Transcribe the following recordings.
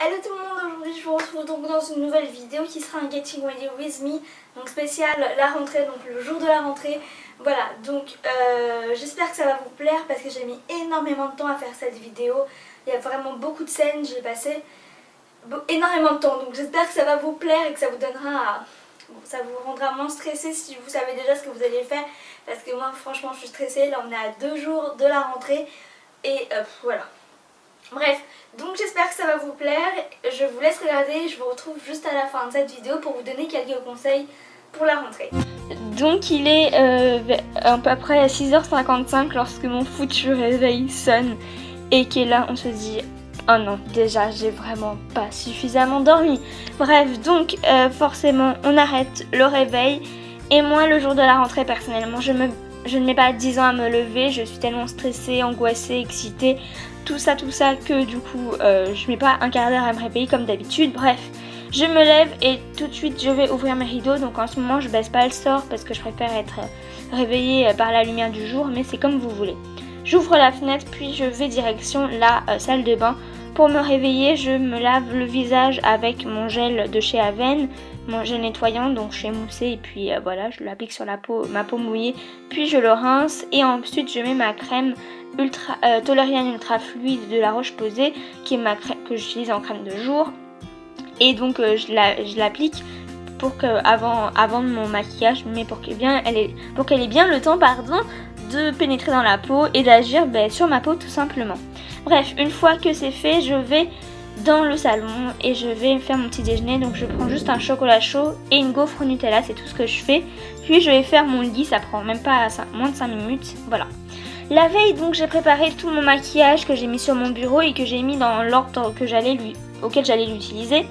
Hello tout le monde, aujourd'hui je vous retrouve donc dans une nouvelle vidéo qui sera un Getting Ready With Me, donc spécial la rentrée, donc le jour de la rentrée. Voilà, donc j'espère que ça va vous plaire parce que j'ai mis énormément de temps à faire cette vidéo. Il y a vraiment beaucoup de scènes, j'ai passé énormément de temps, donc j'espère que ça va vous plaire et que ça vous donnera... Bon, ça vous rendra moins stressé si vous savez déjà ce que vous allez faire, parce que moi franchement je suis stressée. Là on est à 2 jours de la rentrée et voilà. Bref, donc j'espère que ça va vous plaire. Je vous laisse regarder et je vous retrouve juste à la fin de cette vidéo pour vous donner quelques conseils pour la rentrée. Donc il est à peu près à 6h55 lorsque mon foutu réveil sonne et que là on se dit oh non, déjà j'ai vraiment pas suffisamment dormi. Bref, donc forcément on arrête le réveil. Et moi le jour de la rentrée personnellement je ne mets pas 10 ans à me lever. Je suis tellement stressée, angoissée, excitée, tout ça que du coup je mets pas un quart d'heure à me réveiller comme d'habitude. Bref, je me lève et tout de suite je vais ouvrir mes rideaux. Donc en ce moment je baisse pas le sort parce que je préfère être réveillée par la lumière du jour, mais c'est comme vous voulez. J'ouvre la fenêtre puis je vais direction la salle de bain. Pour me réveiller, je me lave le visage avec mon gel de chez Aven, mon gel nettoyant, donc je fais mousser et puis voilà, je l'applique sur la peau, ma peau mouillée, puis je le rince et ensuite je mets ma crème Toleriane Ultra Fluide de La Roche-Posay, qui est ma crème que j'utilise en crème de jour, et donc je l'applique pour que avant mon maquillage, mais pour qu'elle ait bien le temps de pénétrer dans la peau et d'agir sur ma peau tout simplement. Bref, une fois que c'est fait, je vais dans le salon et je vais faire mon petit déjeuner. Donc je prends juste un chocolat chaud et une gaufre au Nutella, c'est tout ce que je fais. Puis je vais faire mon lit, ça prend même pas moins de 5 minutes, voilà. La veille, donc j'ai préparé tout mon maquillage que j'ai mis sur mon bureau et que j'ai mis dans l'ordre auquel j'allais l'utiliser.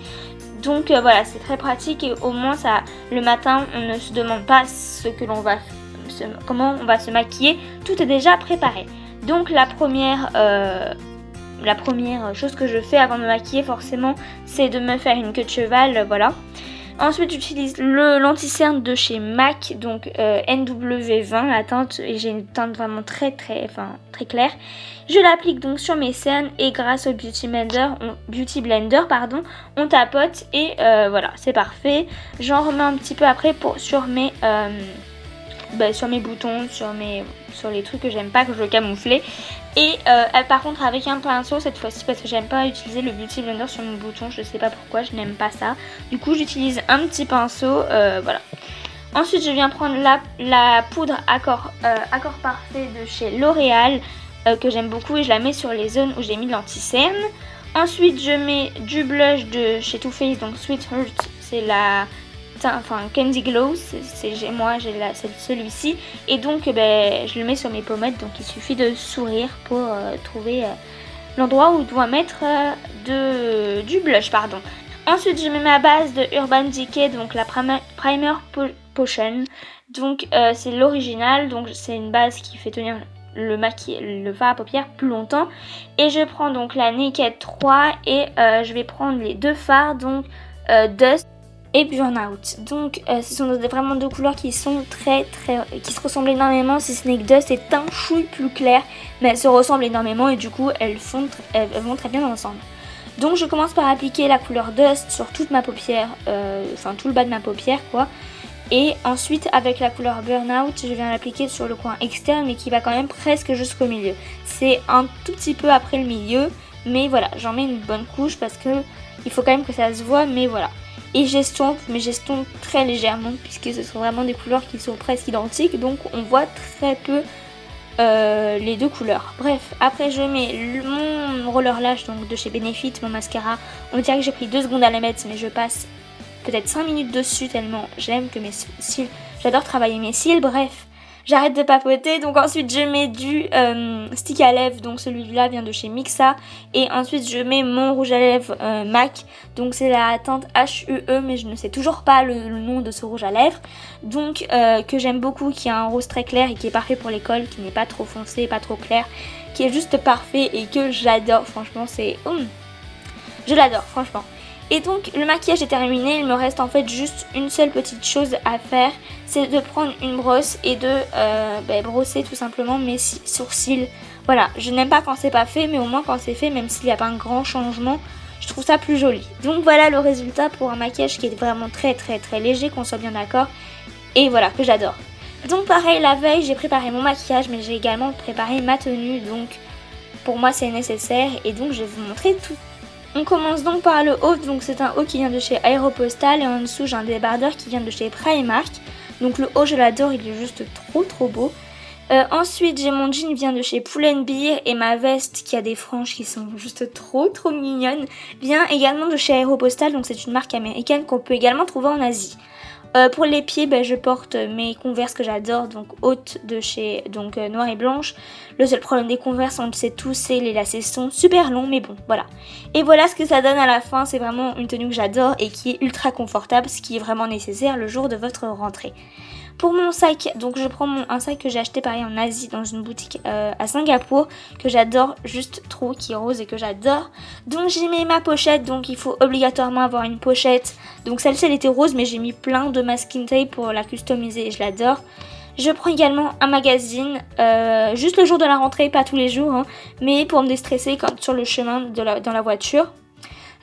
Donc voilà, c'est très pratique et au moins ça, le matin on ne se demande pas comment on va se maquiller, tout est déjà préparé. Donc la première chose que je fais avant de me maquiller forcément, c'est de me faire une queue de cheval, voilà. Ensuite j'utilise le l'anti-cerne de chez MAC, donc NW20 la teinte, et j'ai une teinte vraiment très claire. Je l'applique donc sur mes cernes et grâce au Beauty Blender, on tapote et voilà, c'est parfait. J'en remets un petit peu après sur mes boutons, sur les trucs que j'aime pas, que je veux camoufler. Et par contre avec un pinceau cette fois-ci, parce que j'aime pas utiliser le Beauty Blender sur mon bouton, je sais pas pourquoi, je n'aime pas ça. Du coup j'utilise un petit pinceau, voilà. Ensuite je viens prendre la poudre Accord Parfait de chez L'Oréal, que j'aime beaucoup, et je la mets sur les zones où j'ai mis l'anti-cerne. Ensuite je mets du blush de chez Too Faced, donc Sweet Heart, c'est Candy Glow, moi j'ai celui-ci, et donc je le mets sur mes pommettes, donc il suffit de sourire pour trouver l'endroit où on doit mettre du blush, pardon. Ensuite je mets ma base de Urban Decay, donc la Primer Potion, donc c'est l'original, donc c'est une base qui fait tenir le fard à paupières plus longtemps. Et je prends donc la Naked 3 et je vais prendre les deux fards, donc Dust et Burnout. Donc ce sont vraiment deux couleurs qui sont qui se ressemblent énormément, si ce n'est que Dust est un chouille plus clair, mais elles se ressemblent énormément et du coup elles vont très bien ensemble. Donc je commence par appliquer la couleur Dust sur toute ma paupière, tout le bas de ma paupière quoi. Et ensuite avec la couleur Burnout, je viens l'appliquer sur le coin externe, mais qui va quand même presque jusqu'au milieu. C'est un tout petit peu après le milieu, mais voilà, j'en mets une bonne couche parce que il faut quand même que ça se voit, mais voilà. Et j'estompe très légèrement puisque ce sont vraiment des couleurs qui sont presque identiques, donc on voit très peu les deux couleurs. Bref, après je mets mon roller lash donc de chez Benefit, mon mascara. On dirait que j'ai pris 2 secondes à la mettre, mais je passe peut-être 5 minutes dessus tellement j'aime que mes cils, j'adore travailler mes cils. Bref, j'arrête de papoter. Donc ensuite je mets du stick à lèvres, donc celui-là vient de chez Mixa. Et ensuite je mets mon rouge à lèvres MAC, donc c'est la teinte HUE, mais je ne sais toujours pas le nom de ce rouge à lèvres. Donc que j'aime beaucoup, qui a un rose très clair et qui est parfait pour l'école, qui n'est pas trop foncé, pas trop clair, qui est juste parfait et que j'adore. Franchement je l'adore franchement. Et donc le maquillage est terminé, il me reste en fait juste une seule petite chose à faire, c'est de prendre une brosse et de brosser tout simplement mes sourcils. Voilà, je n'aime pas quand c'est pas fait, mais au moins quand c'est fait, même s'il n'y a pas un grand changement, Je trouve ça plus joli. Donc voilà le résultat pour un maquillage qui est vraiment très léger, qu'on soit bien d'accord. Et voilà, que j'adore. Donc pareil, la veille, j'ai préparé mon maquillage, mais j'ai également préparé ma tenue. Donc pour moi, c'est nécessaire. Et donc je vais vous montrer tout. On commence donc par le haut. Donc c'est un haut qui vient de chez Aéropostale. Et en dessous, j'ai un débardeur qui vient de chez Primark. Donc le haut, je l'adore, il est juste trop beau. Ensuite, j'ai mon jean qui vient de chez Pull&Bear et ma veste qui a des franges qui sont juste trop mignonnes vient également de chez Aéropostale, donc c'est une marque américaine qu'on peut également trouver en Asie. Pour les pieds, je porte mes Converse que j'adore, donc hautes de chez noir et blanche. Le seul problème des Converse, on le sait tous, c'est les lacets sont super longs, mais bon, voilà. Et voilà ce que ça donne à la fin, c'est vraiment une tenue que j'adore et qui est ultra confortable, ce qui est vraiment nécessaire le jour de votre rentrée. Pour mon sac, donc je prends un sac que j'ai acheté pareil en Asie dans une boutique à Singapour que j'adore juste trop, qui est rose et que j'adore. Donc j'ai mis ma pochette, donc il faut obligatoirement avoir une pochette. Donc celle-ci elle était rose mais j'ai mis plein de masking tape pour la customiser et je l'adore. Je prends également un magazine, juste le jour de la rentrée, pas tous les jours, hein, mais pour me déstresser quand sur le chemin dans la voiture.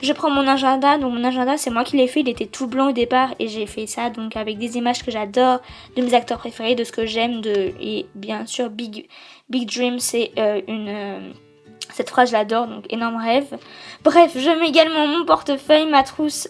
Je prends mon agenda, donc mon agenda c'est moi qui l'ai fait, il était tout blanc au départ et j'ai fait ça donc avec des images que j'adore, de mes acteurs préférés, de ce que j'aime, et bien sûr Big Dream c'est cette phrase je l'adore, donc énorme rêve. Bref, je mets également mon portefeuille, ma trousse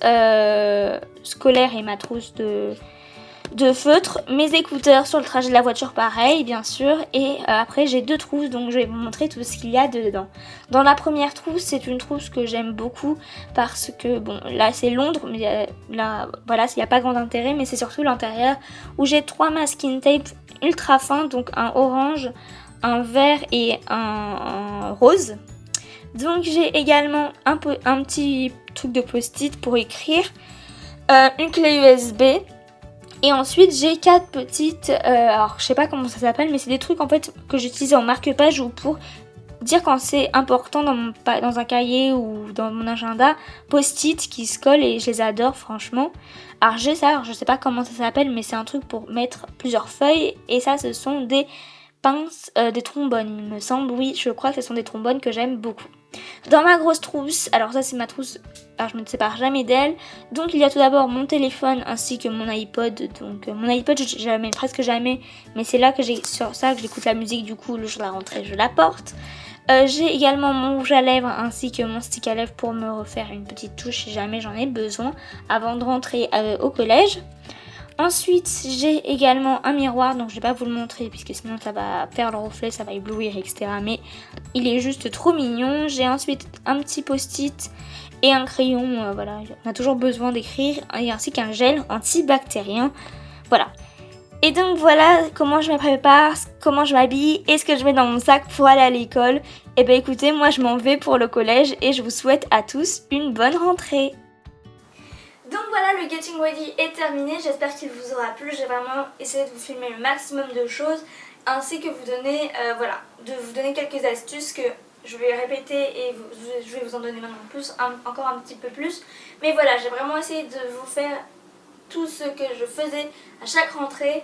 scolaire et ma trousse de feutre, mes écouteurs sur le trajet de la voiture pareil bien sûr, et après j'ai deux trousses donc je vais vous montrer tout ce qu'il y a dedans. Dans la première trousse, c'est une trousse que j'aime beaucoup parce que bon là c'est Londres mais là voilà, il n'y a pas grand intérêt, mais c'est surtout l'intérieur où j'ai 3 masking tape ultra fins, donc un orange, un vert et un rose. Donc j'ai également un petit truc de post-it pour écrire, une clé USB. Et ensuite j'ai 4 petites, alors je sais pas comment ça s'appelle, mais c'est des trucs en fait que j'utilise en marque-page ou pour dire quand c'est important dans un cahier ou dans mon agenda, post-it qui se collent et je les adore franchement. Alors j'ai ça, alors je sais pas comment ça s'appelle, mais c'est un truc pour mettre plusieurs feuilles et ça ce sont des pinces, des trombones il me semble, oui je crois que ce sont des trombones que j'aime beaucoup. Dans ma grosse trousse, alors ça c'est ma trousse, alors je me sépare jamais d'elle, donc il y a tout d'abord mon téléphone ainsi que mon iPod, donc mon iPod je l'amène presque jamais, mais c'est là que sur ça que j'écoute la musique, du coup le jour de la rentrée je la porte. J'ai également mon rouge à lèvres ainsi que mon stick à lèvres pour me refaire une petite touche si jamais j'en ai besoin avant de rentrer au collège. Ensuite j'ai également un miroir, donc je vais pas vous le montrer puisque sinon ça va faire le reflet, ça va éblouir etc, mais il est juste trop mignon. J'ai ensuite un petit post-it et un crayon, voilà, on a toujours besoin d'écrire, et ainsi qu'un gel antibactérien, voilà. Et donc voilà comment je me prépare, comment je m'habille et ce que je mets dans mon sac pour aller à l'école. Et ben écoutez, moi je m'en vais pour le collège et je vous souhaite à tous une bonne rentrée. Donc voilà, le Getting Ready est terminé, j'espère qu'il vous aura plu. J'ai vraiment essayé de vous filmer le maximum de choses ainsi que vous donner, de vous donner quelques astuces que je vais répéter et je vais vous en donner maintenant plus, encore un petit peu plus. Mais voilà, j'ai vraiment essayé de vous faire tout ce que je faisais à chaque rentrée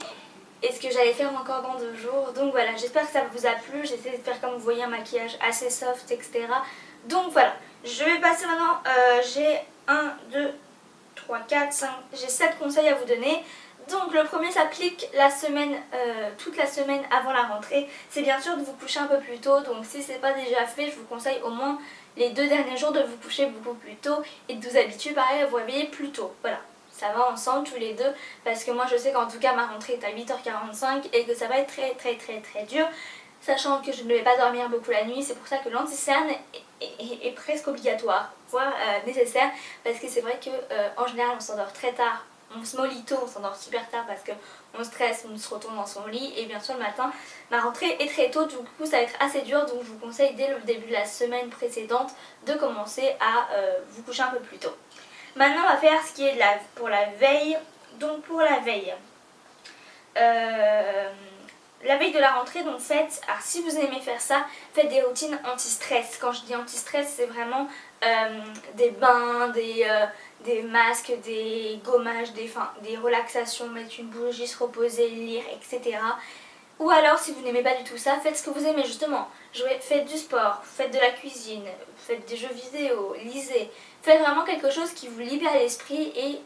et ce que j'allais faire encore dans 2 jours. Donc voilà, j'espère que ça vous a plu. J'ai essayé de faire, comme vous voyez, un maquillage assez soft, etc. Donc voilà, je vais passer maintenant, j'ai 1, 2, 3, 4, 5, j'ai 7 conseils à vous donner. Donc le premier s'applique la semaine, toute la semaine avant la rentrée. C'est bien sûr de vous coucher un peu plus tôt. Donc si ce n'est pas déjà fait, je vous conseille au moins les 2 derniers jours de vous coucher beaucoup plus tôt et de vous habituer pareil à vous réveiller plus tôt. Voilà, ça va ensemble tous les deux parce que moi je sais qu'en tout cas ma rentrée est à 8h45 et que ça va être très dur. Sachant que je ne vais pas dormir beaucoup la nuit, c'est pour ça que l'anti-cerne est presque obligatoire, voire nécessaire, parce que c'est vrai que en général on s'endort très tard, on se molito, on s'endort super tard parce qu'on stresse, on se retourne dans son lit et bien sûr le matin, ma rentrée est très tôt, du coup ça va être assez dur, donc je vous conseille dès le début de la semaine précédente de commencer à vous coucher un peu plus tôt. Maintenant on va faire ce qui est pour la veille. Donc pour la veille, la veille de la rentrée, donc faites, alors si vous aimez faire ça, faites des routines anti-stress. Quand je dis anti-stress, c'est vraiment des bains, des masques, des gommages, des relaxations, mettre une bougie, se reposer, lire, etc. Ou alors si vous n'aimez pas du tout ça, faites ce que vous aimez justement. Faites du sport, faites de la cuisine, faites des jeux vidéo, lisez. Faites vraiment quelque chose qui vous libère l'esprit et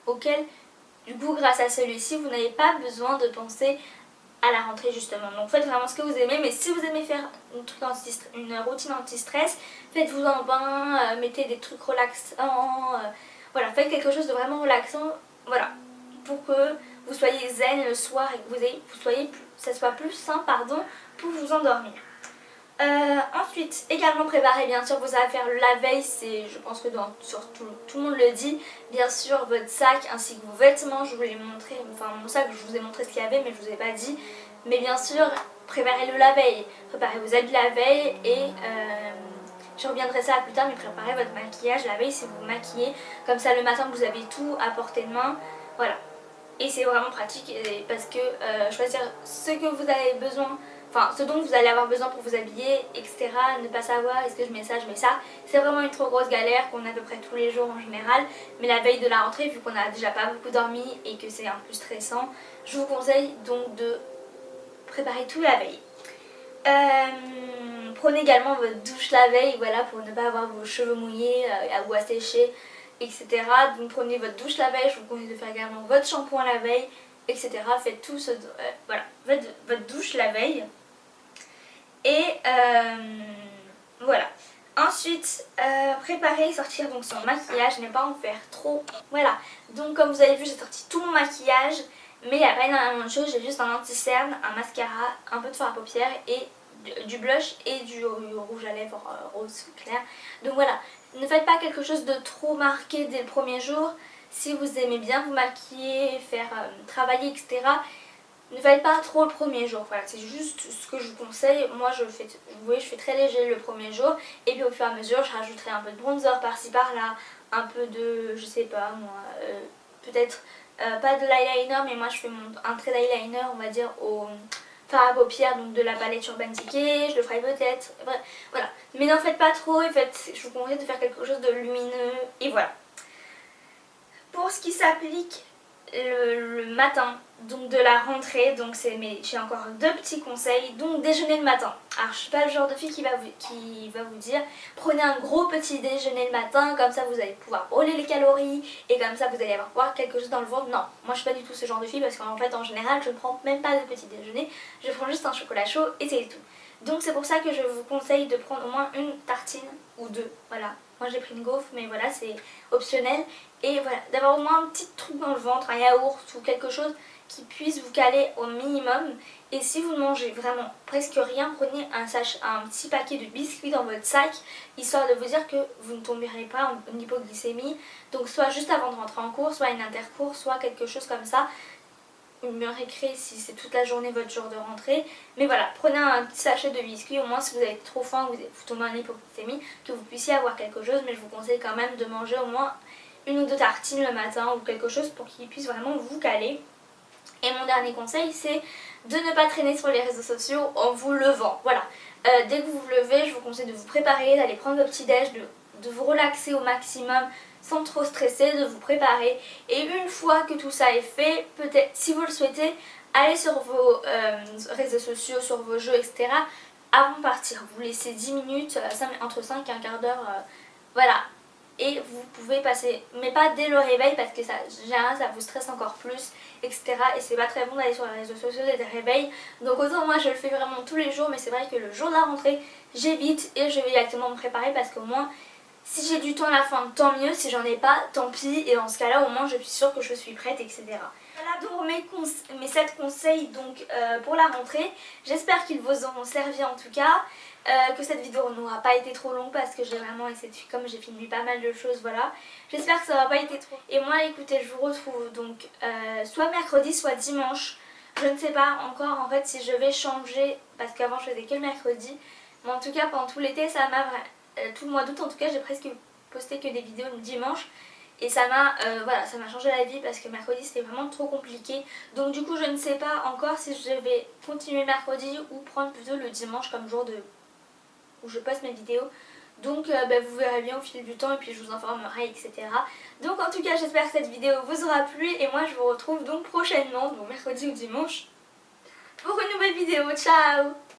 auquel, du coup, grâce à celui-ci, vous n'avez pas besoin de penser à la rentrée justement. Donc faites vraiment ce que vous aimez, mais si vous aimez faire une routine anti-stress, faites-vous un bain, mettez des trucs relaxants, voilà, faites quelque chose de vraiment relaxant, voilà, pour que vous soyez zen le soir et que ça soit plus sain, pardon, pour vous endormir. Ensuite, également préparer bien sûr vos affaires la veille, je pense que tout le monde le dit, bien sûr votre sac ainsi que vos vêtements, je vous l'ai montré, enfin mon sac je vous ai montré ce qu'il y avait mais je vous ai pas dit, mais bien sûr préparez-le la veille, préparez vos habits la veille et je reviendrai ça plus tard, mais préparez votre maquillage la veille si vous vous maquillez, comme ça le matin vous avez tout à portée de main, voilà. Et c'est vraiment pratique parce que choisir ce que vous avez besoin, enfin ce dont vous allez avoir besoin pour vous habiller, etc. Ne pas savoir est-ce que je mets ça, c'est vraiment une trop grosse galère qu'on a à peu près tous les jours en général. Mais la veille de la rentrée, vu qu'on a déjà pas beaucoup dormi et que c'est un peu stressant, je vous conseille donc de préparer tout la veille. Prenez également votre douche la veille, voilà, pour ne pas avoir vos cheveux mouillés ou à sécher, etc. Donc prenez votre douche la veille, je vous conseille de faire également votre shampoing la veille, etc. Faites tout ce... voilà, faites votre douche la veille. Et voilà. Ensuite, préparer et sortir donc son maquillage, ne pas en faire trop. Voilà. Donc comme vous avez vu, j'ai sorti tout mon maquillage. Mais il n'y a pas énormément de choses, j'ai juste un anti-cerne, un mascara, un peu de fard à paupières et du blush et du rouge à lèvres rose clair. Donc voilà, ne faites pas quelque chose de trop marqué dès le premier jour. Si vous aimez bien vous maquiller, faire travailler, etc., ne faites pas trop le premier jour. Voilà, c'est juste ce que je vous conseille. Moi, vous voyez, je fais très léger le premier jour. Et puis au fur et à mesure, je rajouterai un peu de bronzer par-ci par-là, un peu de, je sais pas moi, peut-être... pas de l'eyeliner, mais moi je fais un trait d'eyeliner, on va dire, au fard à paupières, donc de la palette Urban Decay, je le ferai peut-être, bref, voilà. Mais n'en faites pas trop, et je vous conseille de faire quelque chose de lumineux, et voilà. Pour ce qui s'applique le matin, donc de la rentrée, donc j'ai encore deux petits conseils. Donc déjeuner le matin. Alors je suis pas le genre de fille qui va vous dire prenez un gros petit déjeuner le matin, comme ça vous allez pouvoir brûler les calories et comme ça vous allez avoir quelque chose dans le ventre. Non, moi je suis pas du tout ce genre de fille parce qu'en fait en général je ne prends même pas de petit déjeuner, je prends juste un chocolat chaud et c'est tout. Donc c'est pour ça que je vous conseille de prendre au moins une tartine ou deux, voilà. Moi j'ai pris une gaufre mais voilà c'est optionnel. Et voilà, d'avoir au moins un petit truc dans le ventre, un yaourt ou quelque chose qui puisse vous caler au minimum. Et si vous ne mangez vraiment presque rien, prenez un petit paquet de biscuits dans votre sac, histoire de vous dire que vous ne tomberez pas en hypoglycémie. Donc soit juste avant de rentrer en cours, soit une intercours, soit quelque chose comme ça. Une récré si c'est toute la journée votre jour de rentrée. Mais voilà, prenez un petit sachet de biscuits, au moins si vous avez trop faim, vous tombez en hypoglycémie, que vous puissiez avoir quelque chose. Mais je vous conseille quand même de manger au moins une ou deux tartines le matin ou quelque chose pour qu'il puisse vraiment vous caler. Et mon dernier conseil, c'est de ne pas traîner sur les réseaux sociaux en vous levant. Voilà, dès que vous vous levez, je vous conseille de vous préparer, d'aller prendre votre petit-déj, de vous relaxer au maximum sans trop stresser, de vous préparer. Et une fois que tout ça est fait, peut-être, si vous le souhaitez, allez sur vos réseaux sociaux, sur vos jeux, etc. avant de partir. Vous laissez 10 minutes, entre 5 et un quart d'heure, voilà. Et vous pouvez passer, mais pas dès le réveil parce que ça vous stresse encore plus, etc. Et c'est pas très bon d'aller sur les réseaux sociaux dès le réveil. Donc autant moi je le fais vraiment tous les jours, mais c'est vrai que le jour de la rentrée j'évite et je vais directement me préparer parce qu'au moins si j'ai du temps à la fin tant mieux, si j'en ai pas tant pis, et dans ce cas là au moins je suis sûre que je suis prête, etc. Voilà donc mes 7 conseils donc, pour la rentrée. J'espère qu'ils vous auront servi en tout cas. Que cette vidéo n'aura pas été trop longue parce que j'ai vraiment essayé de, comme j'ai filmé pas mal de choses, voilà. J'espère que ça n'aura pas été trop. Et moi écoutez, je vous retrouve donc soit mercredi soit dimanche. Je ne sais pas encore en fait si je vais changer parce qu'avant je faisais que le mercredi. Mais en tout cas pendant tout l'été ça m'a tout le mois d'août en tout cas j'ai presque posté que des vidéos le dimanche. Et ça m'a voilà, ça m'a changé la vie parce que mercredi c'était vraiment trop compliqué. Donc du coup je ne sais pas encore si je vais continuer mercredi ou prendre plutôt le dimanche comme jour où je poste mes vidéos. Donc vous verrez bien au fil du temps et puis je vous informerai, etc. Donc en tout cas j'espère que cette vidéo vous aura plu et moi je vous retrouve donc prochainement, donc mercredi ou dimanche, pour une nouvelle vidéo. Ciao!